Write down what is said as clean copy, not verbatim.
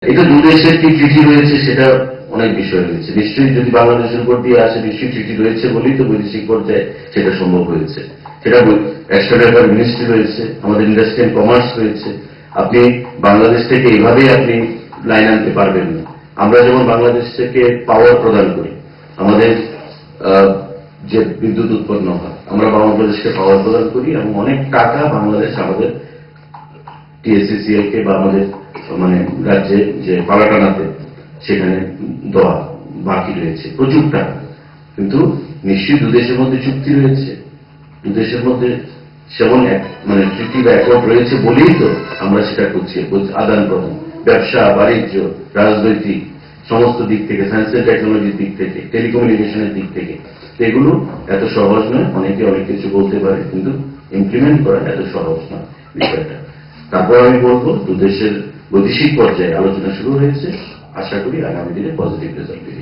এটা দু দেশের কি চিঠি রয়েছে সেটা অনেক বিষয় রয়েছে। নিশ্চয়ই যদি বাংলাদেশের উপর দিয়ে আসে নিশ্চয়ই চিঠি রয়েছে বলেই তো বৈদেশিক পর্যায়ে সেটা সম্ভব হয়েছে। সেটা এক্সটার্নাল অ্যাফেয়ার মিনিস্ট্রি রয়েছে, আমাদের ইন্ডাস্ট্রি অ্যান্ড কমার্স রয়েছে। আপনি বাংলাদেশ থেকে এইভাবেই আপনি লাইন আনতে পারবেন না। আমরা যেমন বাংলাদেশ থেকে পাওয়ার প্রদান করি, আমাদের যে বিদ্যুৎ উৎপন্ন হয় আমরা বাংলাদেশকে পাওয়ার প্রদান করি এবং অনেক টাকা বাংলাদেশ আমাদের টিএসসিসিএল কে বা আমাদের মানে রাজ্যে যে পালাটানাতে সেখানে দেওয়া বাকি রয়েছে প্রচুর টাকা। কিন্তু নিশ্চয়ই দু দেশের মধ্যে চুক্তি রয়েছে, দু দেশের মধ্যে সেমন মানে চুক্তি বা অ্যাকর্ড রয়েছে বলেই তো আমরা সেটা করছি। আদান প্রদান, ব্যবসা বাণিজ্য, রাজনৈতিক সমস্ত দিক থেকে, সায়েন্স এন্ড টেকনোলজির দিক থেকে, টেলিকমিউনিকেশনের দিক থেকে এগুলো এত সহজ নয়। অনেকে অনেক কিছু বলতে পারে কিন্তু ইমপ্লিমেন্ট করা এত সহজ নয় বিষয়টা। তারপর আমি বলবো দু দেশের বৈদেশিক পর্যায়ে আলোচনা শুরু হয়েছে, আশা করি আগামী দিনে পজিটিভ রেজাল্ট বেরিয়ে